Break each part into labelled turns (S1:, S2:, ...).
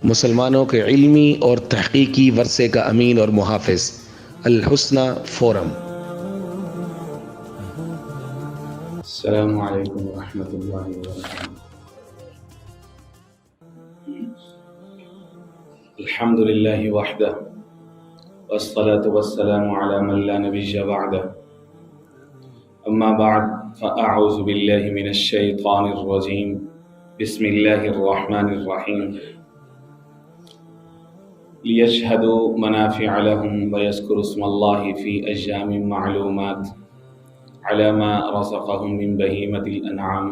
S1: مسلمانوں کے علمی اور تحقیقی ورثے کا امین اور محافظ، الحسنہ فورم۔
S2: السلام علیکم ورحمۃ اللہ وبرکاتہ۔ الحمد للہ وحدہ والصلاة والسلام علی من لا نبی بعدہ، اما بعد فاعوذ باللہ من الشیطان الرجیم، بسم اللہ الرحمن الرحیم۔ لیشہدوا منافع لہم ویذکروا اسم اللہ فی ایام معلومات علی ما رزقہم من بہیمۃ الانعام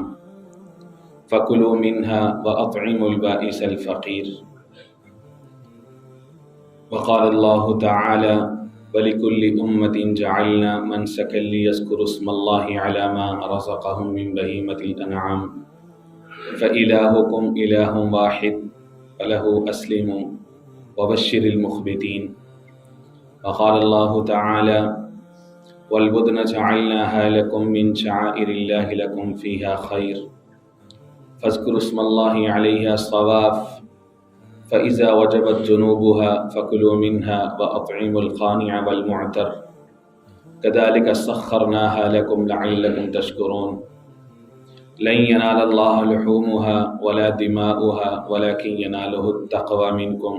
S2: فکلوا منہا واطعموا البائس الفقیر۔ وقال اللہ تعالی وَلِكُلِّ أُمَّةٍ جَعَلْنَا مَنْسَكًا لِيَذْكُرُوا اسْمَ اللَّهِ عَلَى مَا رَزَقَهُم مِّن بَهِيمَةِ الْأَنْعَامِ فَإِلَٰهُكُمْ إِلَٰهٌ وَاحِدٌ فَلَهُ أَسْلِمُوا وَبَشِّرِ الْمُخْبِتِينَ۔ وقال اللہ تعالی وَالْبُدْنَ جَعَلْنَاهَا لَكُم مِّن شَعَائِرِ اللَّهِ لَكُمْ فِيهَا خَيْرٌ فاذكروا اسم الله عليها صواف فإذا وجبت جنوبها فكلوا منها وأطعموا القانع والمعتر كذلك سخرناها لكم لعلكم تشكرون۔ لن ينال الله لحومها ولا دماؤها ولكن يناله التقوى منكم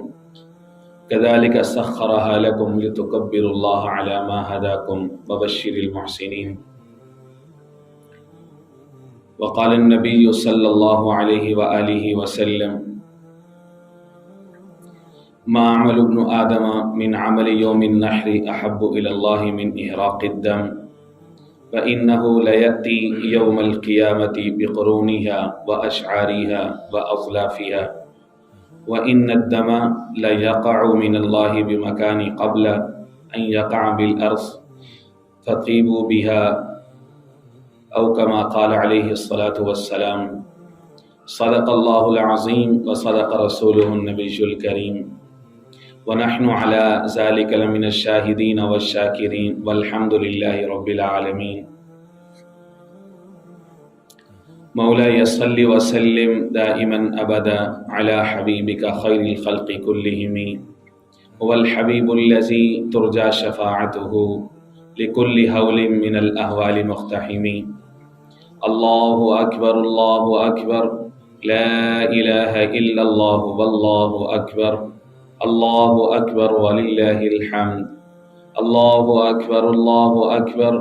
S2: كذلك سخرها لكم لتكبروا الله على ما هداكم وبشر المحسنين۔ وقال النبي صلى الله عليه وآله وسلم ما عمل ابن آدم من عمل يوم النحر أحب إلى الله من إهراق الدم فإنه ليأتي يوم القيامة بقرونها وأشعارها وأظلافها وإن الدم ليقع من الله بمكان قبل أن يقع بالأرض فطيبوا بها أو كما قال عليه الصلاة والسلام۔ صدق الله العظيم وصدق رسوله النبي الكريم ونحن على ذلك لمن الشاهدين والشاكرين والحمد لله رب العالمين۔ مولاي صل وسلم دائما أبدا على حبيبك خير الخلق كلهم هو الحبيب الذي ترجى شفاعته لكل هول من الأهوال مقتحم۔ الله أكبر الله أكبر لا إله إلا الله والله أكبر اللہ اکبر وللہ الحمد۔ اللہ اکبر اللہ اکبر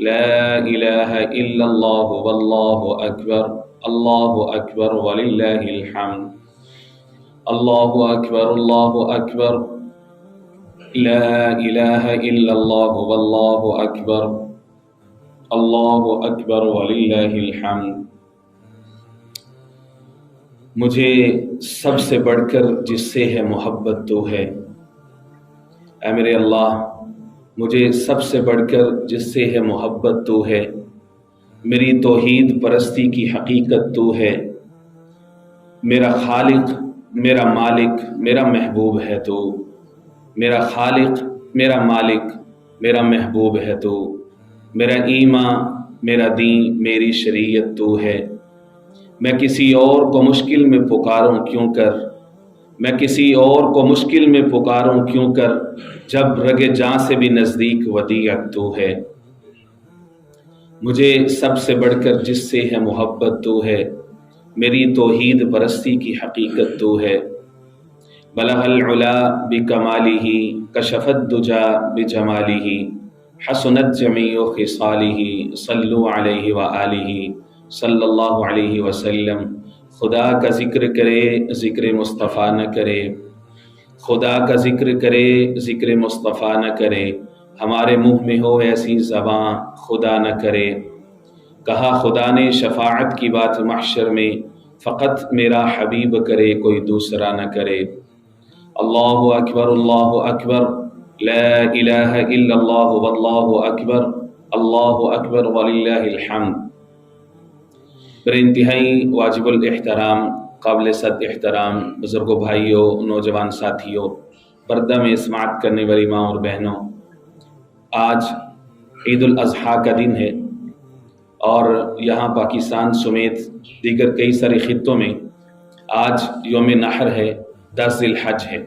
S2: لا الہ الا اللہ واللہ اکبر اللہ اکبر وللہ الحمد۔ اللہ اکبر اللہ اکبر لا الہ الا اللہ واللہ اکبر اللہ اکبر وللہ الحمد۔ مجھے سب سے بڑھ کر جس سے ہے محبت تو ہے، اے میرے اللہ مجھے سب سے بڑھ کر جس سے ہے محبت تو ہے، میری توحید پرستی کی حقیقت تو ہے، میرا خالق میرا مالک میرا محبوب ہے تو، میرا خالق میرا مالک میرا محبوب ہے تو، میرا ایمان میرا دین میری شریعت تو ہے۔ میں کسی اور کو مشکل میں پکاروں کیوں کر، میں کسی اور کو مشکل میں پکاروں کیوں کر، جب رگ جاں سے بھی نزدیک ودیعت تو ہے۔ مجھے سب سے بڑھ کر جس سے ہے محبت تو ہے، میری توحید پرستی کی حقیقت تو ہے۔ بلغ العلا بکمالہ کشف الدجا بجمالہ حسنت جمیع خصالہ صلوا علیہ وآلہ صلی اللہ علیہ وسلم۔ خدا کا ذکر کرے ذکر مصطفیٰ نہ کرے، خدا کا ذکر کرے ذکر مصطفیٰ نہ کرے، ہمارے منہ میں ہو ایسی زباں خدا نہ کرے۔ کہا خدا نے شفاعت کی بات محشر میں، فقط میرا حبیب کرے کوئی دوسرا نہ کرے۔ اللہ اکبر لا الہ الا اللہ واللہ اکبر وللہ الحمد۔ پھر انتہائی واجب الاحترام قابل صد احترام بزرگوں، بھائیوں، نوجوان ساتھیوں، پردہ میں سماعت کرنے والی ماں اور بہنوں، آج عید الاضحیٰ کا دن ہے اور یہاں پاکستان سمیت دیگر کئی سارے خطوں میں آج یوم نحر ہے، 10 ذی-الحج ہے۔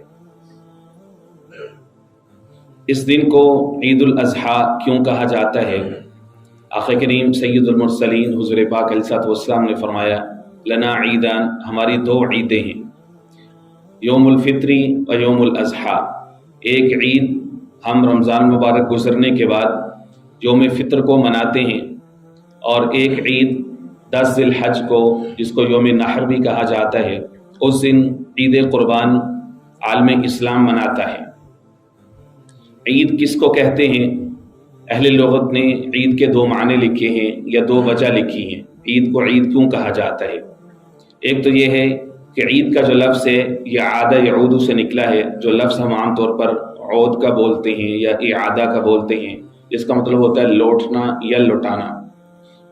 S2: اس دن کو عید الاضحیٰ کیوں کہا جاتا ہے؟ آقا کریم سید المرسلین حضور پاک علیہ الصلوۃ والسلام نے فرمایا لنا عیدان، ہماری 2 عیدیں ہیں، یوم الفطری و یوم الاضحیٰ۔ ایک عید ہم رمضان مبارک گزرنے کے بعد یوم فطر کو مناتے ہیں، اور ایک عید 10 ذی-الحج کو جس کو یوم نحر بھی کہا جاتا ہے، اس دن عید قربان عالم اسلام مناتا ہے۔ عید کس کو کہتے ہیں؟ اہل لغت نے عید کے 2 معنی لکھے ہیں یا 2 وجہ لکھی ہیں عید کو عید کیوں کہا جاتا ہے۔ ایک تو یہ ہے کہ عید کا جو لفظ ہے یہ عادہ یعود سے نکلا ہے، جو لفظ ہم عام طور پر عود کا بولتے ہیں یا اعادہ کا بولتے ہیں، جس کا مطلب ہوتا ہے لوٹنا یا لوٹانا۔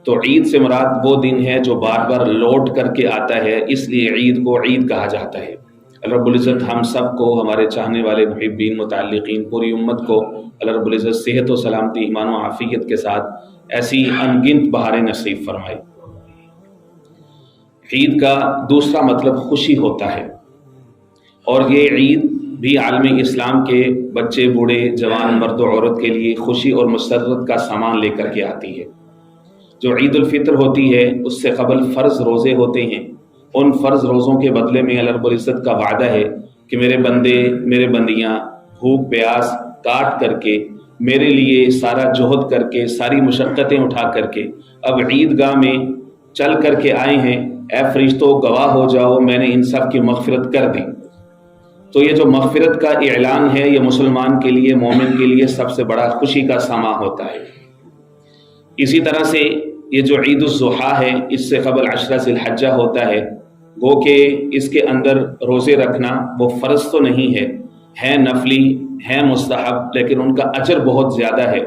S2: تو عید سے مراد وہ دن ہے جو بار بار لوٹ کر کے آتا ہے، اس لیے عید کو عید کہا جاتا ہے۔ اللہ رب العزت ہم سب کو، ہمارے چاہنے والے محبین متعلقین، پوری امت کو اللہ رب العزت صحت و سلامتی، ایمان و عافیت کے ساتھ ایسی ان گنت بہاریں نصیب فرمائے۔ عید کا دوسرا مطلب خوشی ہوتا ہے، اور یہ عید بھی عالم اسلام کے بچے، بوڑھے، جوان، مرد و عورت کے لیے خوشی اور مسرت کا سامان لے کر کے آتی ہے۔ جو عید الفطر ہوتی ہے اس سے قبل فرض روزے ہوتے ہیں، ان فرض روزوں کے بدلے میں اللہ رب العزت کا وعدہ ہے کہ میرے بندے، میرے بندیاں بھوک پیاس کاٹ کر کے، میرے لیے سارا جہد کر کے، ساری مشقتیں اٹھا کر کے اب عیدگاہ میں چل کر کے آئے ہیں، اے فرشتوں گواہ ہو جاؤ میں نے ان سب کی مغفرت کر دی۔ تو یہ جو مغفرت کا اعلان ہے یہ مسلمان کے لیے، مومن کے لیے سب سے بڑا خوشی کا سامان ہوتا ہے۔ اسی طرح سے یہ جو عید الضحیٰ ہے اس سے قبل 10 ذی-الحجہ ہوتا ہے، گو کہ اس کے اندر روزے رکھنا وہ فرض تو نہیں ہے نفلی، ہے مستحب، لیکن ان کا اجر بہت زیادہ ہے۔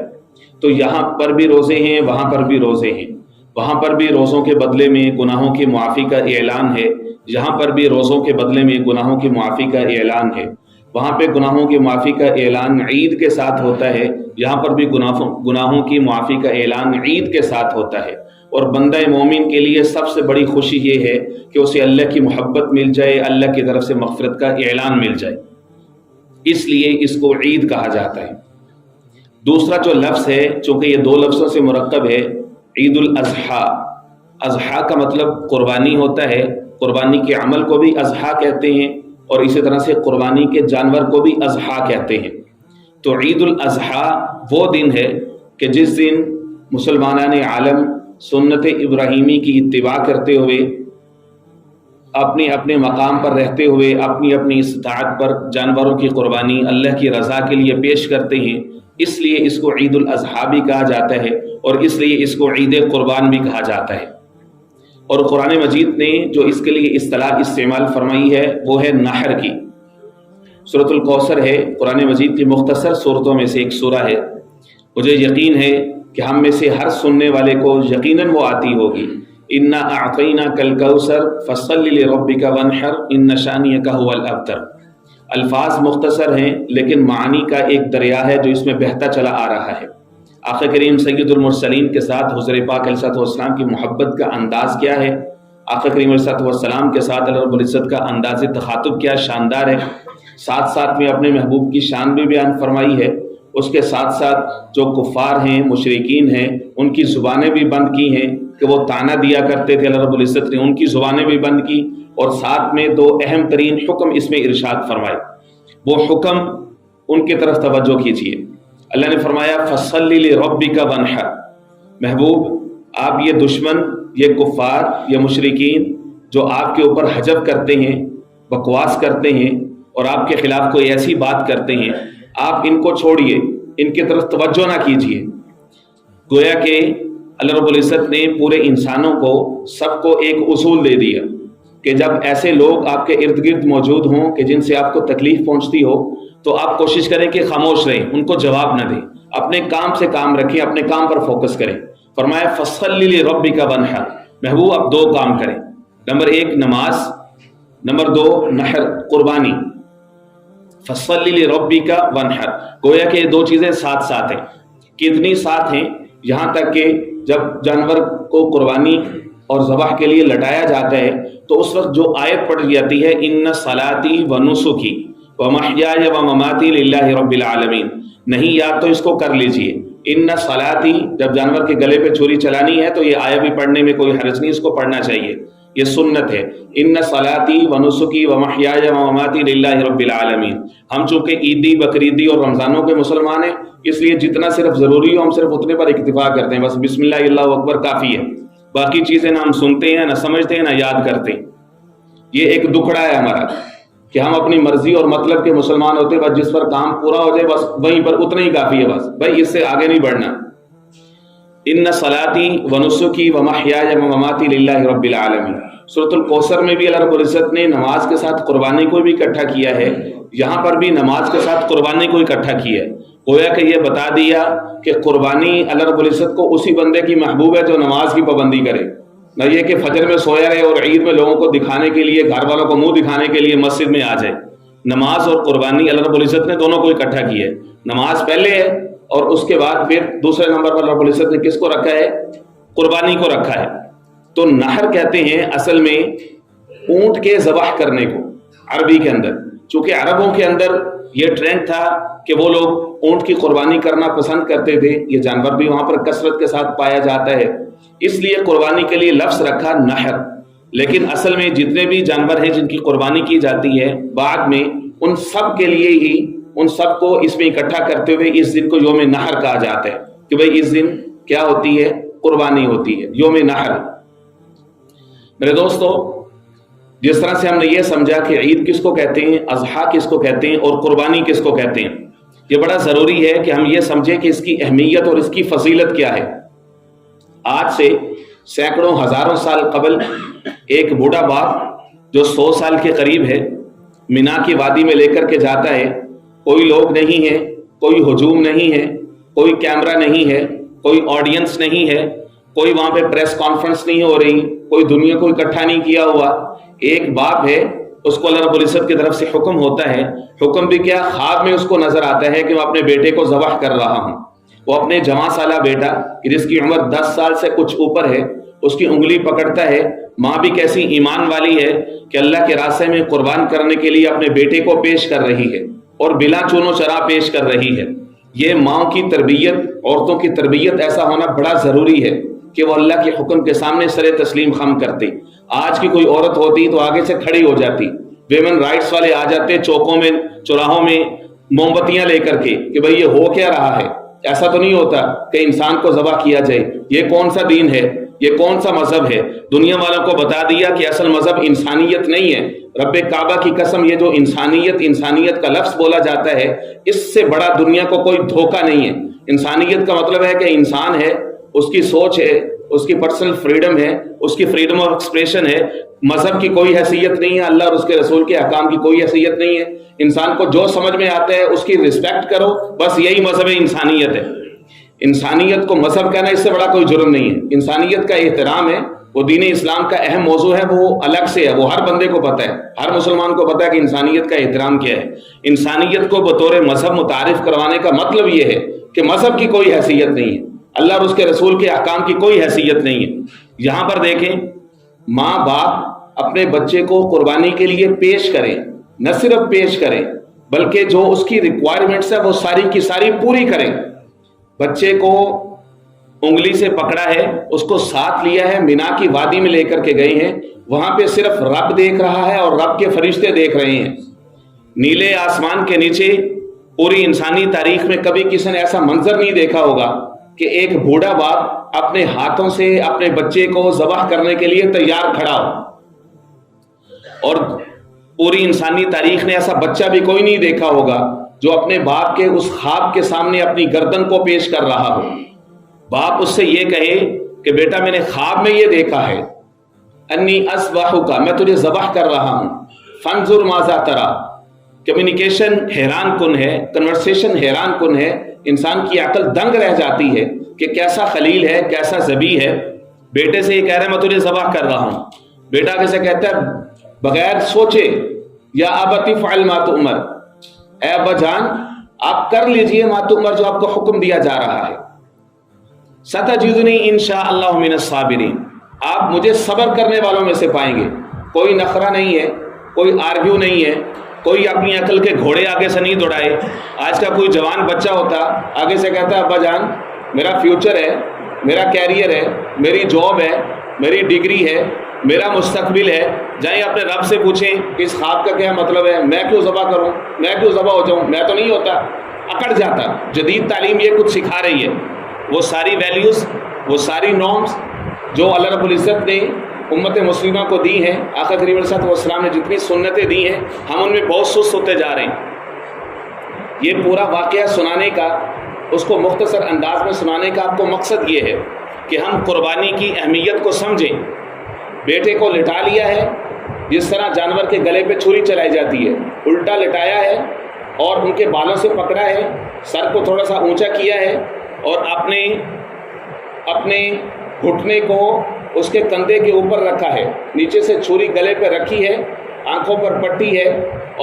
S2: تو یہاں پر بھی روزے ہیں، وہاں پر بھی روزے ہیں، وہاں پر بھی روزوں کے بدلے میں گناہوں کی معافی کا اعلان ہے، یہاں پر بھی روزوں کے بدلے میں گناہوں کی معافی کا اعلان ہے۔ وہاں پہ گناہوں کی معافی کا اعلان عید کے ساتھ ہوتا ہے، یہاں پر بھی گناہوں کی معافی کا اعلان عید کے ساتھ ہوتا ہے۔ اور بندہ مومن کے لیے سب سے بڑی خوشی یہ ہے کہ اسے اللہ کی محبت مل جائے، اللہ کی طرف سے مغفرت کا اعلان مل جائے، اس لیے اس کو عید کہا جاتا ہے۔ دوسرا جو لفظ ہے، چونکہ یہ 2 لفظوں سے مرکب ہے، عید الاضحیٰ۔ اضحیٰ کا مطلب قربانی ہوتا ہے، قربانی کے عمل کو بھی اضحیٰ کہتے ہیں، اور اسی طرح سے قربانی کے جانور کو بھی اضحیٰ کہتے ہیں۔ تو عید الاضحیٰ وہ دن ہے کہ جس دن مسلمانان عالم سنت ابراہیمی کی اتباع کرتے ہوئے، اپنے اپنے مقام پر رہتے ہوئے، اپنی اپنی استطاعت پر جانوروں کی قربانی اللہ کی رضا کے لیے پیش کرتے ہیں، اس لیے اس کو عید الاضحیٰ بھی کہا جاتا ہے، اور اس لیے اس کو عید قربان بھی کہا جاتا ہے۔ اور قرآن مجید نے جو اس کے لیے اصطلاح استعمال فرمائی ہے وہ ہے نحر کی۔ سورۃ الکوثر ہے، قرآن مجید کی مختصر سورتوں میں سے ایک سورہ ہے۔ مجھے یقین ہے کہ ہم میں سے ہر سننے والے کو یقیناً وہ آتی ہوگی۔ انا اعطیناک الکوثر فصل لربک وانحر ان شانئک ھو الابتر۔ الفاظ مختصر ہیں لیکن معانی کا ایک دریا ہے جو اس میں بہتا چلا آ رہا ہے۔ آقا کریم سید المرسلین کے ساتھ حضور پاک علیہ الصلوۃ والسلام کی محبت کا انداز کیا ہے، آقا کریم علیہ الصلوۃ والسلام کے ساتھ اللہ رب العزت کا انداز تخاطب کیا شاندار ہے۔ ساتھ ساتھ میں اپنے محبوب کی شان بھی بیان فرمائی ہے، اس کے ساتھ ساتھ جو کفار ہیں، مشرکین ہیں، ان کی زبانیں بھی بند کی ہیں کہ وہ طعنہ دیا کرتے تھے، اللہ رب العزت نے ان کی زبانیں بھی بند کی، اور ساتھ میں 2 اہم ترین حکم اس میں ارشاد فرمائے۔ وہ حکم ان کی طرف توجہ کیجیے۔ اللہ نے فرمایا فصلی لربک وانحر، محبوب آپ یہ دشمن، یہ کفار، یہ مشرکین جو آپ کے اوپر حجب کرتے ہیں، بکواس کرتے ہیں اور آپ کے خلاف کوئی ایسی بات کرتے ہیں، آپ ان کو چھوڑیے، ان کی طرف توجہ نہ کیجیے۔ گویا کہ اللہ رب العزت نے پورے انسانوں کو، سب کو ایک اصول دے دیا کہ جب ایسے لوگ آپ کے ارد گرد موجود ہوں کہ جن سے آپ کو تکلیف پہنچتی ہو تو آپ کوشش کریں کہ خاموش رہیں، ان کو جواب نہ دیں، اپنے کام سے کام رکھیں، اپنے کام پر فوکس کریں۔ فرمایا فصلی لربک وانحر، محبوب آپ 2 کام کریں، نمبر 1 نماز، نمبر 2 نحر قربانی۔ فصلی لربک وانحر، گویا کہ یہ 2 چیزیں ساتھ ساتھ ہیں۔ کتنی ساتھ ہیں؟ یہاں تک کہ جب جانور کو قربانی اور ذبح کے لیے لٹایا جاتا ہے تو اس وقت جو آیت پڑھی جاتی ہے ان صلاتی و نسکی و محیای و مماتی للہ رب العالمین، نہیں یاد تو اس کو کر لیجئے، ان صلاتی جب جانور کے گلے پہ چھری چلانی ہے تو یہ آیت بھی پڑھنے میں کوئی حرج نہیں، اس کو پڑھنا چاہیے، یہ سنت ہے۔ ان صلاتی و نسکی و محیای و مماتی للہ رب العالمین۔ ہم چونکہ عیدی بقرعیدی اور رمضانوں کے مسلمان ہیں، اس لیے جتنا صرف ضروری ہو ہم صرف اتنے پر اکتفا کرتے ہیں، بس بسم اللہ اللہ اکبر کافی ہے، باقی چیزیں نہ ہم سنتے ہیں نہ سمجھتے ہیں نہ یاد کرتے ہیں۔ یہ ایک دکھڑا ہے ہمارا کہ ہم اپنی مرضی اور مطلب کے مسلمان ہوتے ہیں، بس جس پر کام پورا ہو جائے بس وہیں پر اتنا ہی کافی ہے، بس بھائی اس سے آگے نہیں بڑھنا۔ ان صلاتی و نسکی و محیای و مماتی للہ رب العالمین۔ سورۃ الکوثر میں بھی اللہ رب العزت نے نماز کے ساتھ قربانی کو بھی اکٹھا کیا ہے، یہاں پر بھی نماز کے ساتھ قربانی کو اکٹھا کیا ہے، گویا کہ یہ بتا دیا کہ قربانی اللہ رب العزت کو اسی بندے کی محبوب ہے جو نماز کی پابندی کرے، نہ یہ کہ فجر میں سویا رہے اور عید میں لوگوں کو دکھانے کے لیے، گھر والوں کو منہ دکھانے کے لیے مسجد میں آ جائے۔ نماز اور قربانی اللہ رب العزت نے دونوں کو اکٹھا کیا ہے، نماز پہلے ہے اور اس کے بعد پھر دوسرے نمبر پر اللہ رب العزت نے کس کو رکھا ہے؟ قربانی کو رکھا ہے۔ تو نحر کہتے ہیں اصل میں اونٹ کے ذبح کرنے کو عربی کے اندر، چونکہ عربوں کے اندر یہ ٹرینڈ تھا کہ وہ لوگ اونٹ کی قربانی کرنا پسند کرتے تھے، یہ جانور بھی وہاں پر کثرت کے ساتھ پایا جاتا ہے، اس لیے قربانی کے لیے لفظ رکھا نحر۔ لیکن اصل میں جتنے بھی جانور ہیں جن کی قربانی کی جاتی ہے بعد میں، ان سب کے لیے ہی ان سب کو اس میں اکٹھا کرتے ہوئے اس دن کو یوم نحر کہا جاتا ہے کہ بھئی اس دن کیا ہوتی ہے؟ قربانی ہوتی ہے، یوم نحر۔ میرے دوستو، جس طرح سے ہم نے یہ سمجھا کہ عید کس کو کہتے ہیں، اضحیٰ کس کو کہتے ہیں اور قربانی کس کو کہتے ہیں، یہ بڑا ضروری ہے کہ ہم یہ سمجھیں کہ اس کی اہمیت اور اس کی فضیلت کیا ہے۔ آج سے سینکڑوں ہزاروں سال قبل ایک بوڑھا باپ جو 100 سال کے قریب ہے مینا کی وادی میں لے کر کے جاتا ہے، کوئی لوگ نہیں ہے، کوئی ہجوم نہیں ہے، کوئی کیمرہ نہیں ہے، کوئی آڈینس نہیں ہے، کوئی وہاں پہ پریس کانفرنس نہیں ہو رہی، کوئی دنیا کو اکٹھا نہیں کیا ہوا، ایک باپ ہے، اس کو اللہ رب العزت کی طرف سے حکم ہوتا ہے، حکم بھی کیا، خواب میں اس کو نظر آتا ہے کہ میں اپنے بیٹے کو ذبح کر رہا ہوں۔ وہ اپنے جوان سالہ بیٹا جس کی عمر 10 سال سے کچھ اوپر ہے، اس کی انگلی پکڑتا ہے، ماں بھی کیسی ایمان والی ہے کہ اللہ کے راستے میں قربان کرنے کے لیے اپنے بیٹے کو پیش کر رہی ہے اور بلا چون و چرا پیش کر رہی ہے۔ یہ ماں کی تربیت، عورتوں کی تربیت ایسا ہونا بڑا ضروری ہے کہ وہ اللہ کے حکم کے سامنے سر تسلیم خم کرتے۔ آج کی کوئی عورت ہوتی تو آگے سے کھڑی ہو جاتی، ویمن رائٹس والے آ جاتے چوکوں میں، چوراہوں میں موم بتیاں لے کر کے کہ بھئی یہ ہو کیا رہا ہے، ایسا تو نہیں ہوتا کہ انسان کو ذبح کیا جائے، یہ کون سا دین ہے، یہ کون سا مذہب ہے۔ دنیا والوں کو بتا دیا کہ اصل مذہب انسانیت نہیں ہے۔ رب کعبہ کی قسم، یہ جو انسانیت کا لفظ بولا جاتا ہے، اس سے بڑا دنیا کو کوئی دھوکہ نہیں ہے۔ انسانیت کا مطلب ہے کہ انسان ہے، اس کی سوچ ہے، اس کی پرسنل فریڈم ہے، اس کی فریڈم آف ایکسپریشن ہے، مذہب کی کوئی حیثیت نہیں ہے، اللہ اور اس کے رسول کے احکام کی کوئی حیثیت نہیں ہے۔ انسان کو جو سمجھ میں آتا ہے اس کی رسپیکٹ کرو، بس یہی مذہب انسانیت ہے۔ انسانیت کو مذہب کہنا اس سے بڑا کوئی جرم نہیں ہے۔ انسانیت کا احترام ہے، وہ دین اسلام کا اہم موضوع ہے، وہ الگ سے ہے، وہ ہر بندے کو پتہ ہے، ہر مسلمان کو پتہ ہے کہ انسانیت کا احترام کیا ہے۔ انسانیت کو بطور مذہب متعارف کروانے کا مطلب یہ ہے کہ مذہب کی کوئی حیثیت نہیں ہے، اللہ اور اس کے رسول کے احکام کی کوئی حیثیت نہیں ہے۔ یہاں پر دیکھیں، ماں باپ اپنے بچے کو قربانی کے لیے پیش کریں، نہ صرف پیش کریں بلکہ جو اس کی ریکوائرمنٹس ہے وہ ساری کی ساری پوری کریں۔ بچے کو انگلی سے پکڑا ہے، اس کو ساتھ لیا ہے، مینا کی وادی میں لے کر کے گئے ہیں، وہاں پہ صرف رب دیکھ رہا ہے اور رب کے فرشتے دیکھ رہے ہیں۔ نیلے آسمان کے نیچے پوری انسانی تاریخ میں کبھی کسی نے ایسا منظر نہیں دیکھا ہوگا کہ ایک بوڑھا باپ اپنے ہاتھوں سے اپنے بچے کو ذبح کرنے کے لیے تیار کھڑا ہو، اور پوری انسانی تاریخ نے ایسا بچہ بھی کوئی نہیں دیکھا ہوگا جو اپنے باپ کے اس خواب کے سامنے اپنی گردن کو پیش کر رہا ہو۔ باپ اس سے یہ کہے کہ بیٹا میں نے خواب میں یہ دیکھا ہے، انی اذبحک، میں تجھے ذبح کر رہا ہوں، فانظر ماذا تری۔ کمیونیکیشن حیران کن ہے، کنورسیشن حیران کن ہے، انسان کی عقل دنگ رہ جاتی ہے کہ کیسا خلیل ہے، کیسا ذبیح ہے۔ بیٹے سے یہ کہہ رہا ہے میں تجھے ذبح کر رہا ہوں، بیٹا کیسے کہتا ہے بغیر سوچے، یا ابت افعل ما تؤمر، اے ابا جان آپ کر لیجئے ما تؤمر، جو آپ کو حکم دیا جا رہا ہے۔ ستجدنی ان شاء اللہ من الصابرین، آپ مجھے صبر کرنے والوں میں سے پائیں گے. کوئی نخرہ نہیں ہے, کوئی آرگیو نہیں ہے, کوئی اپنی عقل کے گھوڑے آگے سے نہیں دوڑائے. آج کا کوئی جوان بچہ ہوتا آگے سے کہتا ہے ابا جان میرا فیوچر ہے, میرا کیریئر ہے, میری جاب ہے, میری ڈگری ہے, میرا مستقبل ہے, جائیں اپنے رب سے پوچھیں کہ اس خواب کا کیا مطلب ہے, میں کیوں ذبح کروں, میں کیوں ذبح ہو جاؤں, میں تو نہیں ہوتا. اکڑ جاتا. جدید تعلیم یہ کچھ سکھا رہی ہے, وہ ساری ویلیوز, وہ ساری نارمز جو اللہ رب العزت نے امت مسلمہ کو دی ہیں, آقا کریم علیہ الصلوۃ والسلام نے جتنی سنتیں دی ہیں, ہم ان میں بہت سست ہوتے جا رہے ہیں. یہ پورا واقعہ سنانے کا, اس کو مختصر انداز میں سنانے کا آپ کو مقصد یہ ہے کہ ہم قربانی کی اہمیت کو سمجھیں. بیٹے کو لٹا لیا ہے, جس طرح جانور کے گلے پہ چھری چلائی جاتی ہے, الٹا لٹایا ہے اور ان کے بالوں سے پکڑا ہے, سر کو تھوڑا سا اونچا کیا ہے اور اپنے گھٹنے کو اس کے کندھے کے اوپر رکھا ہے, نیچے سے چھری گلے پہ رکھی ہے, آنکھوں پر پٹی ہے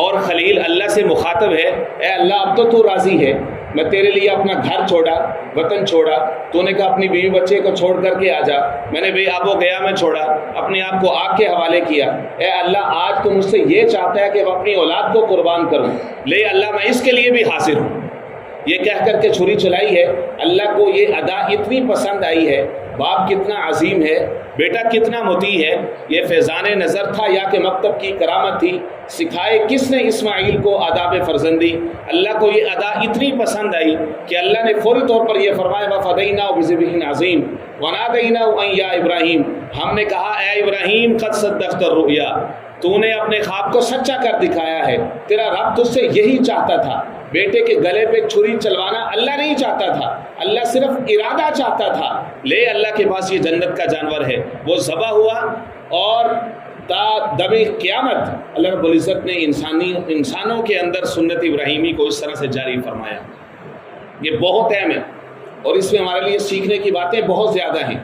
S2: اور خلیل اللہ سے مخاطب ہے, اے اللہ اب تو راضی ہے, میں تیرے لیے اپنا گھر چھوڑا, وطن چھوڑا, تو نے کہا اپنی بیوی بچے کو چھوڑ کر کے آ جا, میں نے بے آب و گیا میں چھوڑا, اپنے آپ کو آگ کے حوالے کیا, اے اللہ آج تو مجھ سے یہ چاہتا ہے کہ میں اپنی اولاد کو قربان کروں, لے اللہ میں اس کے لیے بھی حاضر ہوں. یہ کہہ کر کے چھری چلائی ہے. اللہ کو یہ ادا اتنی پسند آئی ہے. باپ کتنا عظیم ہے, بیٹا کتنا مطیع ہے. یہ فیضان نظر تھا یا کہ مکتب کی کرامت تھی؟ سکھائے کس نے اسماعیل کو آداب فرزندی؟ اللہ کو یہ ادا اتنی پسند آئی کہ اللہ نے فوری طور پر یہ فرمایا وَفَدَيْنَاهُ بِذِبْحٍ عَظِيمٍ وَنَادَيْنَاهُ أَن يَا إِبْرَاهِيمُ. ہم نے کہا اے ابراہیم قد صدقت الرؤیا, تو نے اپنے خواب کو سچا کر دکھایا ہے. تیرا رب تجھ سے یہی چاہتا تھا. بیٹے کے گلے پہ چھری چلوانا اللہ نہیں چاہتا تھا, اللہ صرف ارادہ چاہتا تھا. لے اللہ کے پاس یہ جنت کا جانور ہے. وہ ذبح ہوا اور تا دم قیامت اللہ رب العزت نے انسانوں کے اندر سنت ابراہیمی کو اس طرح سے جاری فرمایا. یہ بہت اہم ہے اور اس میں ہمارے لیے سیکھنے کی باتیں بہت زیادہ ہیں.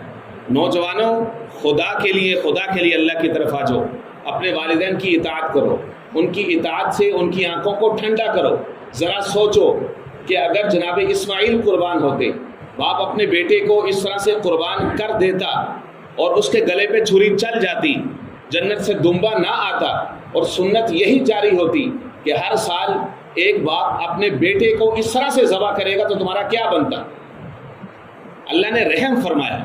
S2: نوجوانوں, خدا کے لیے اللہ کی طرف آ جاؤ. اپنے والدین کی اطاعت کرو, ان کی اطاعت سے ان کی آنکھوں کو ٹھنڈا کرو. ذرا سوچو کہ اگر جناب اسماعیل قربان ہوتے, باپ اپنے بیٹے کو اس طرح سے قربان کر دیتا اور اس کے گلے پہ چھری چل جاتی, جنت سے دمبا نہ آتا اور سنت یہی جاری ہوتی کہ ہر سال ایک باپ اپنے بیٹے کو اس طرح سے ذبح کرے گا, تو تمہارا کیا بنتا؟ اللہ نے رحم فرمایا,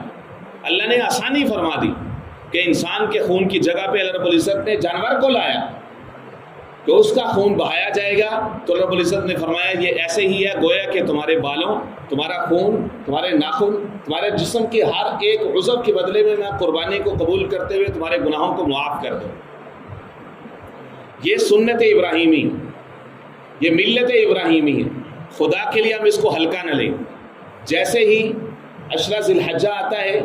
S2: اللہ نے آسانی فرما دی کہ انسان کے خون کی جگہ پہ اللہ رب العزت نے جانور کو لایا کہ اس کا خون بہایا جائے گا. تو رب العزت نے فرمایا یہ ایسے ہی ہے گویا کہ تمہارے بالوں, تمہارا خون, تمہارے ناخن, تمہارے جسم کے ہر ایک عضو کے بدلے میں میں قربانی کو قبول کرتے ہوئے تمہارے گناہوں کو معاف کر دوں. یہ سنت ابراہیمی, یہ ملت ابراہیمی ہے. خدا کے لیے ہم اس کو ہلکا نہ لیں. جیسے ہی عشرہ ذی الحجہ آتا ہے,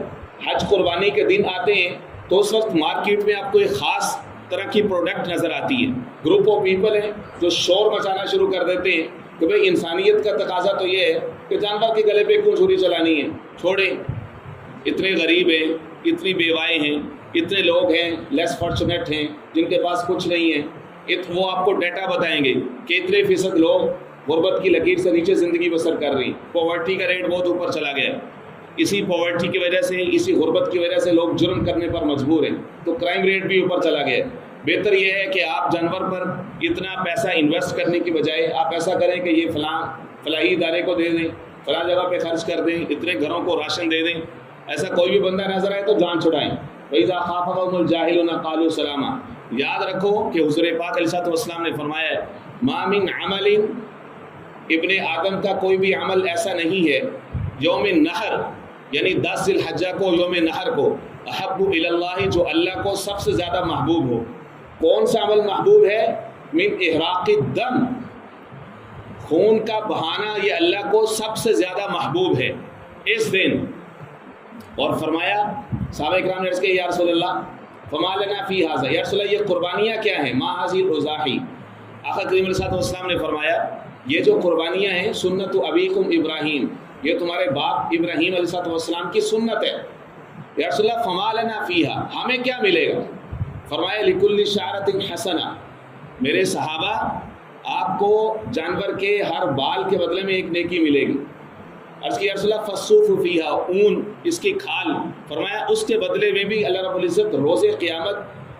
S2: حج قربانی کے دن آتے ہیں, تو اس وقت مارکیٹ میں آپ کو ایک خاص طرح کی پروڈکٹ نظر آتی ہے. گروپ آف پیپل ہیں جو شور مچانا شروع کر دیتے ہیں کہ بھئی انسانیت کا تقاضا تو یہ ہے کہ جانور کے گلے پہ کیوں چھری چلانی ہے, چھوڑیں. اتنے غریب ہیں, اتنی بیوائیں ہیں, اتنے لوگ ہیں لیس فارچونیٹ ہیں جن کے پاس کچھ نہیں ہے. وہ آپ کو ڈیٹا بتائیں گے کہ اتنے فیصد لوگ غربت کی لکیر سے نیچے زندگی بسر کر رہی ہیں. پاورٹی کا ریٹ بہت اوپر چلا گیا. اسی پاورٹی کی وجہ سے, اسی غربت کی وجہ سے لوگ جرم کرنے پر مجبور ہیں, تو کرائم ریٹ بھی اوپر چلا گیا. بہتر یہ ہے کہ آپ جانور پر اتنا پیسہ انویسٹ کرنے کی بجائے آپ ایسا کریں کہ یہ فلاحی ادارے کو دے دیں, فلاں جگہ پہ خرچ کر دیں, اتنے گھروں کو راشن دے دیں. ایسا کوئی بھی بندہ نظر آئے تو جان چھڑائیں. وَإِذَا خَافَهُمُ الْجَاهِلُونَ قَالُوا سَلَامًا. یاد رکھو کہ حضور پاک علیہ الصلوۃ والسلام نے فرمایا ہے مَا مِنْ عَمَلٍ, ابن آدم کا کوئی بھی عمل ایسا نہیں ہے یوم نحر یعنی 10 ذی الحجہ کو, یوم نحر کو, احب الی اللہ, جو اللہ کو سب سے زیادہ محبوب ہو. کون سا عمل محبوب ہے؟ من احراق الدم, خون کا بہانا, یہ اللہ کو سب سے زیادہ محبوب ہے اس دن. اور فرمایا صحابہ اکرام نے عرض کیا یا رسول اللہ فما لنا فی ھذا, یا رسول اللہ یہ قربانیاں کیا ہیں؟ ما ھذی الأضاحی. آقا کریم علیہ السلام نے فرمایا یہ جو قربانیاں ہیں سنت ابیکم ابراہیم, یہ تمہارے باپ ابراہیم علیہ السلام کی سنت ہے. یا رسول اللہ فما لنا فیھا, ہمیں کیا ملے گا؟ فرمایا لکل شعرۃ حسنہ, میرے صحابہ آپ کو جانور کے ہر بال کے بدلے میں ایک نیکی ملے گی. عرض کی رسول اللہ فصوف فیہا، اون اس کی کھال، فرمایا اس کے بدلے میں بھی اللہ رب العزت روز قیامت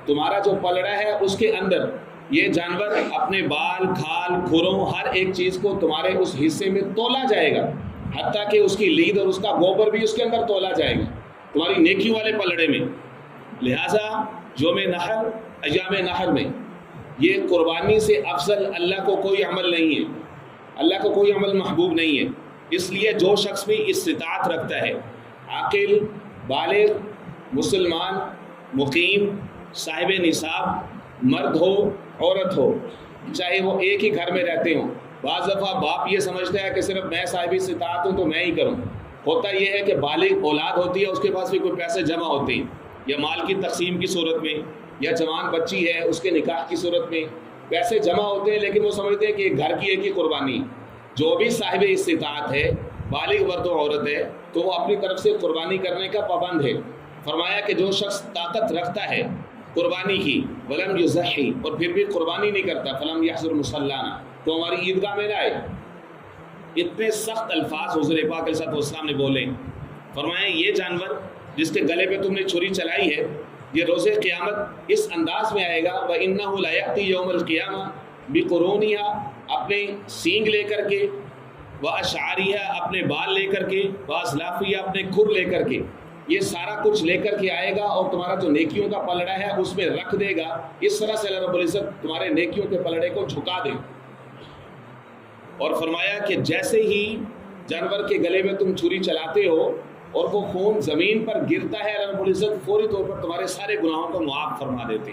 S2: تمہارا جو پلڑا ہے اس کے اندر یہ جانور اپنے بال کھال کھروں ہر ایک چیز کو تمہارے اس حصے میں تولا جائے گا، حتیٰ کہ اس کی لید اور اس کا گوبر بھی اس کے اندر تولا جائے گا تمہاری نیکیوں والے پلڑے میں۔ لہٰذا یوم نحر، ایام نحر میں یہ قربانی سے افضل اللہ کو کوئی عمل نہیں ہے، اللہ کو کوئی عمل محبوب نہیں ہے۔ اس لیے جو شخص بھی استطاعت رکھتا ہے، عاقل، بالغ، مسلمان، مقیم، صاحب نصاب، مرد ہو عورت ہو، چاہے وہ ایک ہی گھر میں رہتے ہوں۔ بعض دفعہ باپ یہ سمجھتا ہے کہ صرف میں صاحب استطاعت ہوں تو میں ہی کروں۔ ہوتا یہ ہے کہ بالغ اولاد ہوتی ہے، اس کے پاس بھی کوئی پیسے جمع ہوتے ہیں، یا مال کی تقسیم کی صورت میں، یا جوان بچی ہے اس کے نکاح کی صورت میں پیسے جمع ہوتے ہیں، لیکن وہ سمجھتے ہیں کہ گھر کی ایک ہی قربانی۔ جو بھی صاحب استطاعت ہے، بالغ مرد و عورت ہے، تو وہ اپنی طرف سے قربانی کرنے کا پابند ہے۔ فرمایا کہ جو شخص طاقت رکھتا ہے قربانی کی، ولم یضحی، اور پھر بھی قربانی نہیں کرتا، فلم یحضر مصلانا، تو ہماری عیدگاہ میں نہ آئے۔ اتنے سخت الفاظ حضور پاک علیہ السلام نے بولے۔ فرمایا یہ جانور جس کے گلے پہ تم نے چھری چلائی ہے، یہ روز قیامت اس انداز میں آئے گا، وَإِنَّهُ لَيَأْتِي يَوْمَ الْقِيَامَةِ بِقُرُونِهَا، اپنے سینگ لے کر کے، وَأَشْعَارِهَا، اپنے بال لے کر کے، وَأَصْلَافِهَا، اپنے کھر لے کر کے، یہ سارا کچھ لے کر کے آئے گا اور تمہارا جو نیکیوں کا پلڑا ہے اس میں رکھ دے گا۔ اس طرح سے اللہ رب العزت تمہارے نیکیوں کے پلڑے کو جھکا دے۔ اور فرمایا کہ جیسے ہی جانور کے گلے میں تم چھری چلاتے ہو اور وہ خون زمین پر گرتا ہے، اللہ رب العزت فوری طور پر تمہارے سارے گناہوں کو معاف فرما دیتے۔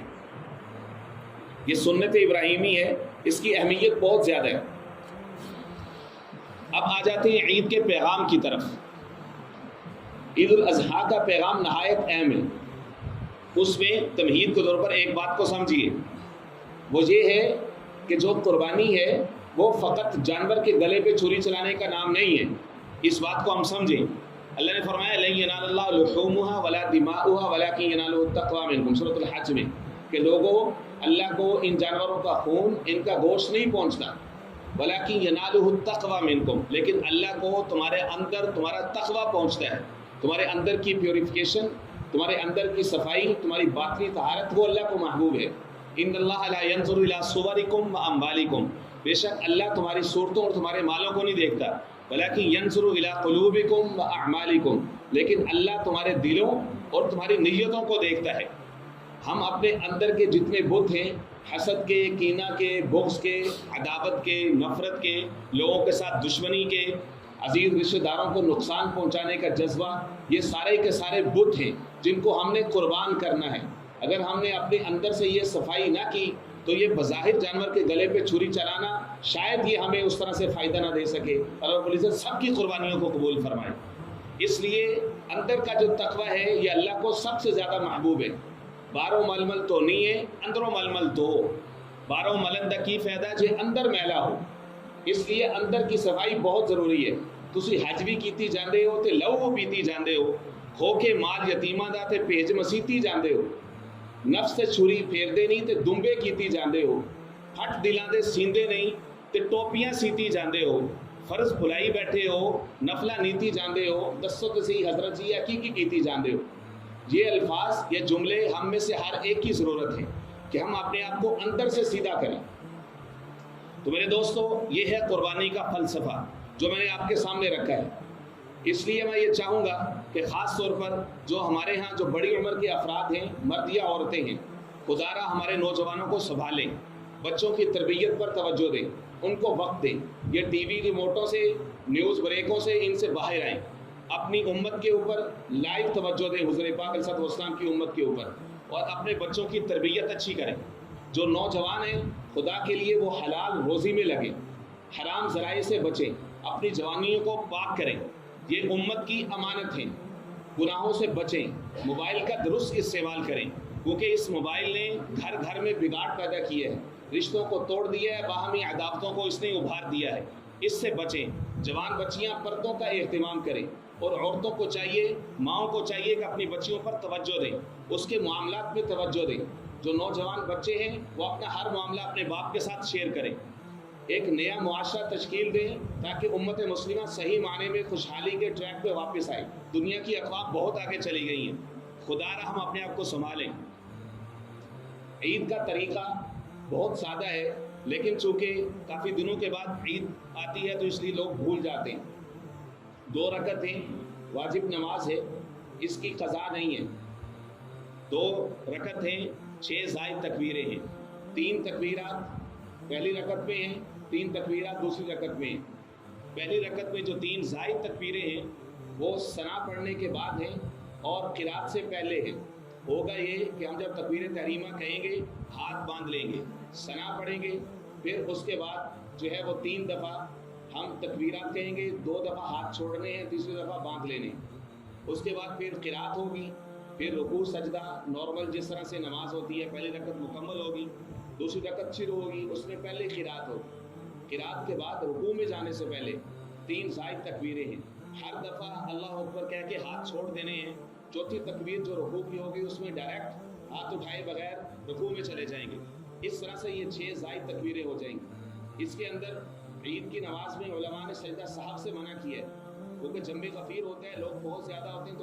S2: یہ سنت ابراہیمی ہے، اس کی اہمیت بہت زیادہ ہے۔ اب آ جاتے ہیں عید کے پیغام کی طرف۔ عید الاضحیٰ کا پیغام نہایت اہم ہے۔ اس میں تمہید کے طور پر ایک بات کو سمجھیے، وہ یہ ہے کہ جو قربانی ہے وہ فقط جانور کے گلے پہ چھری چلانے کا نام نہیں ہے۔ اس بات کو ہم سمجھیں۔ اللہ نے فرمایا لن ینال اللہ لحومها ولا دماؤها ولکن ینالہ التقوی منکم، سورۃ الحج میں، کہ لوگوں اللہ کو ان جانوروں کا خون، ان کا گوشت نہیں پہنچتا، ولکن ینالہ التقوی منکم، لیکن اللہ کو تمہارے اندر تمہارا تقوی پہنچتا ہے، تمہارے اندر کی پیوریفیکیشن، تمہارے اندر کی صفائی، تمہاری باطنی طہارت، وہ اللہ کو محبوب ہے۔ ان اللہ لا ینظر الی صورکم واموالکم، بے شک اللہ تمہاری صورتوں اور تمہارے مالوں کو نہیں دیکھتا، ولیکن ینظر الی قلوبکم واعمالکم، لیکن اللہ تمہارے دلوں اور تمہاری نیتوں کو دیکھتا ہے۔ ہم اپنے اندر کے جتنے بت ہیں، حسد کے، کینہ کے، بغض کے، عداوت کے، نفرت کے، لوگوں کے ساتھ دشمنی کے، عزیز رشتہ داروں کو نقصان پہنچانے کا جذبہ، یہ سارے کے سارے بت ہیں جن کو ہم نے قربان کرنا ہے۔ اگر ہم نے اپنے اندر سے یہ صفائی نہ کی تو یہ بظاہر جانور کے گلے پہ چھری چلانا شاید یہ ہمیں اس طرح سے فائدہ نہ دے سکے۔ اللہ رب العزت سب کی قربانیوں کو قبول فرمائے۔ اس لیے اندر کا جو تقوی ہے یہ اللہ کو سب سے زیادہ محبوب ہے۔ باہروں ململ تو نہیں ہے، اندروں ململ تو ہو۔ باہروں ملندہ کی فائدہ جے اندر میلا ہو، اس لیے اندر کی صفائی بہت ضروری ہے۔ تسی حج بھی کیتی جاندے ہو تے لہو پیتی جاندے ہو، کھو کے مال یتیماں دا تے پیج مسیتی جاندے ہو، نفس تے چھری پھیر دے نہیں تے دمبے کیتی جاندے ہو، ہٹ دلاں دے سیندے نہیں تے ٹوپیاں سیتی جاندے ہو، فرض بھلائی بیٹھے ہو، نفلہ نیتی جاندے ہو، دسو تے صحیح حضرت جی حقیقی کیتی جاندے ہو۔ یہ الفاظ، یہ جملے ہم میں سے ہر ایک کی ضرورت ہے کہ ہم اپنے آپ کو اندر سے سیدھا کریں۔ تو میرے دوستو، یہ ہے قربانی کا فلسفہ جو میں نے آپ کے سامنے رکھا ہے۔ اس لیے میں یہ چاہوں گا کہ خاص طور پر جو ہمارے ہاں جو بڑی عمر کے افراد ہیں، مرد یا عورتیں ہیں، خدا را ہمارے نوجوانوں کو سنبھالیں، بچوں کی تربیت پر توجہ دیں، ان کو وقت دیں۔ یہ ٹی وی ریموٹوں سے، نیوز بریکوں سے ان سے باہر آئیں، اپنی امت کے اوپر لائیو توجہ دیں، حضور پاک علیہ السلام کی امت کے اوپر، اور اپنے بچوں کی تربیت اچھی کریں۔ جو نوجوان ہیں خدا کے لیے وہ حلال روزی میں لگیں، حرام ذرائع سے بچیں، اپنی جوانیوں کو پاک کریں، یہ امت کی امانت ہیں۔ گناہوں سے بچیں، موبائل کا درست استعمال کریں، کیونکہ اس موبائل نے گھر گھر میں بگاڑ پیدا کیا ہے، رشتوں کو توڑ دیا ہے، باہمی عداوتوں کو اس نے ابھار دیا ہے۔ اس سے بچیں۔ جوان بچیاں پردوں کا اہتمام کریں، اور عورتوں کو چاہیے، ماؤں کو چاہیے کہ اپنی بچیوں پر توجہ دیں، اس کے معاملات میں توجہ دیں۔ جو نوجوان بچے ہیں وہ اپنا ہر معاملہ اپنے باپ کے ساتھ شیئر کریں۔ ایک نیا معاشرہ تشکیل دیں تاکہ امت مسلمہ صحیح معنی میں خوشحالی کے ٹریک پہ واپس آئے. دنیا کی اقوام بہت آگے چلی گئی ہیں, خدا را ہم اپنے آپ کو سنبھالیں. عید کا طریقہ بہت سادہ ہے, لیکن چونکہ کافی دنوں کے بعد عید آتی ہے تو اس لیے لوگ بھول جاتے ہیں. 2 رکعتیں واجب نماز ہے, اس کی قضا نہیں ہے. 2 رکعتیں 6 زائد تکبیریں ہیں. 3 تکبیرات پہلی رکعت میں ہیں, 3 تکبیرات دوسری رکعت میں ہیں. پہلی رکعت میں جو 3 زائد تکبیریں ہیں وہ ثنا پڑھنے کے بعد ہیں اور قرات سے پہلے ہیں. ہوگا یہ کہ ہم جب تکبیر تحریمہ کہیں گے ہاتھ باندھ لیں گے, ثنا پڑھیں گے, پھر اس کے بعد جو ہے وہ 3 دفعہ ہم تکبیرات کہیں گے, 2 دفعہ ہاتھ چھوڑنے ہیں, تیسری دفعہ باندھ لینے. اس کے بعد پھر قرات ہوگی, پھر رکوع سجدہ نارمل جس طرح سے نماز ہوتی ہے. پہلی رکعت مکمل ہوگی, دوسری رکعت شروع ہوگی, اس میں پہلے قرات ہوگی. قرات کے بعد رکوع میں جانے سے پہلے 3 زائد تکبیریں ہیں. ہر دفعہ اللہ اکبر کہہ کے ہاتھ چھوڑ دینے ہیں. چوتھی تکبیر جو رکوع کی ہوگی اس میں ڈائریکٹ ہاتھ اٹھائے بغیر رکوع میں چلے جائیں گے. اس طرح سے یہ 6 زائد تکبیریں ہو جائیں گی. اس کے اندر عید کی نماز میں علماء نے سجدہ صاحب سے منع کیا ہے, کیونکہ جنب غفیر ہوتا ہے, لوگ بہت زیادہ ہوتے ہیں تو